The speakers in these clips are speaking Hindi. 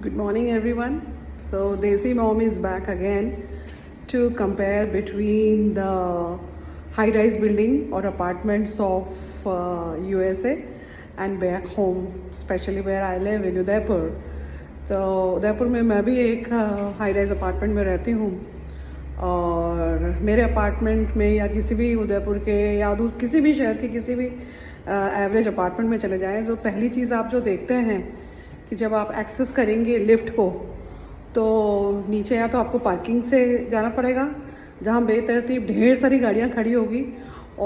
Good morning, everyone. So, Desi Mom is back again to compare between the high-rise building or apartments of USA and back home, especially where I live in Udaipur. तो उदयपुर में मैं भी एक हाई राइज अपार्टमेंट में रहती हूँ और मेरे अपार्टमेंट में या किसी भी उदयपुर के या किसी भी शहर के किसी भी एवरेज अपार्टमेंट में चले जाएं तो पहली चीज़ आप जो देखते हैं कि जब आप एक्सेस करेंगे लिफ्ट को तो नीचे या तो आपको पार्किंग से जाना पड़ेगा जहाँ बेतरतीब ढेर सारी गाड़ियाँ खड़ी होगी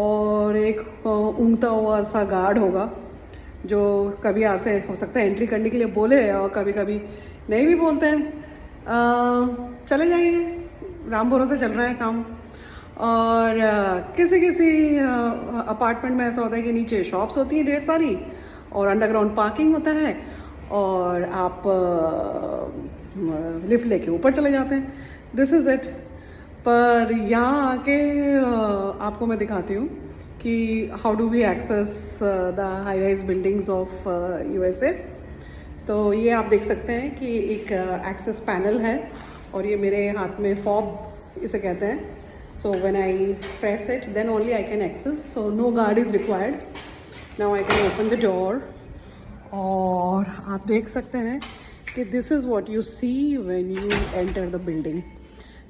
और एक ऊँगता हुआ सा गार्ड होगा जो कभी आपसे हो सकता है एंट्री करने के लिए बोले और कभी कभी नहीं भी बोलते हैं। चले जाइए, राम भरोसे चल रहा है काम। और किसी किसी अपार्टमेंट में ऐसा होता है कि नीचे शॉप्स होती हैं ढेर सारी और अंडरग्राउंड पार्किंग होता है और आप लिफ्ट लेके ऊपर चले जाते हैं। This is it. पर यहाँ आके आपको मैं दिखाती हूँ कि how do we access the high rise buildings of USA। तो ये आप देख सकते हैं कि एक एक्सेस पैनल है और ये मेरे हाथ में फॉब इसे कहते हैं। So when I press it then only I can access, so no guard is required. Now I can open the door और आप देख सकते हैं कि this is what you see when you enter the building.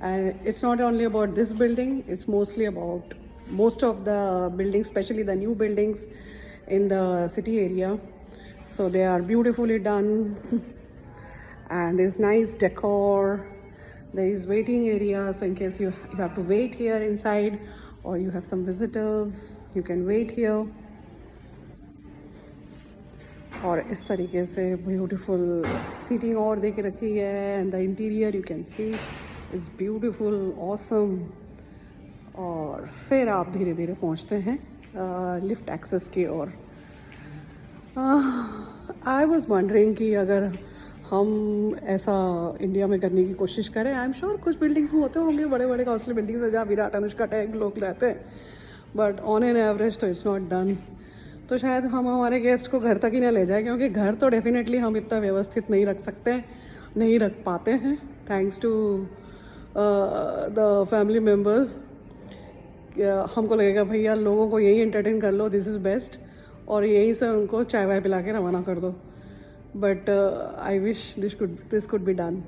And it's not only about this building, it's mostly about most of the buildings, especially the new buildings in the city area. So they are beautifully done and there's nice decor. There is waiting area, so in case you have to wait here inside or you have some visitors, you can wait here. और इस तरीके से beautiful seating और दे के रखी है and the interior you can see is beautiful, awesome. और फिर आप धीरे धीरे पहुंचते हैं लिफ्ट एक्सेस की ओर। आई वाज वंडरिंग कि अगर हम ऐसा इंडिया में करने की कोशिश करें, आई एम श्योर कुछ बिल्डिंग्स में होते होंगे, बड़े बड़े कॉस्टली बिल्डिंग्स है जहाँ विराट अनुष्का टैग लोग रहते हैं, बट ऑन एन एवरेज तो इट्स नॉट डन। तो शायद हम हमारे गेस्ट को घर तक ही ना ले जाए, क्योंकि घर तो डेफिनेटली हम इतना व्यवस्थित नहीं रख सकते, नहीं रख पाते हैं, thanks to the family members. हमको लगेगा भैया लोगों को यही एंटरटेन कर लो, दिस इज़ बेस्ट, और यहीं से उनको चाय वाय पिला के रवाना कर दो। But I wish this could be done.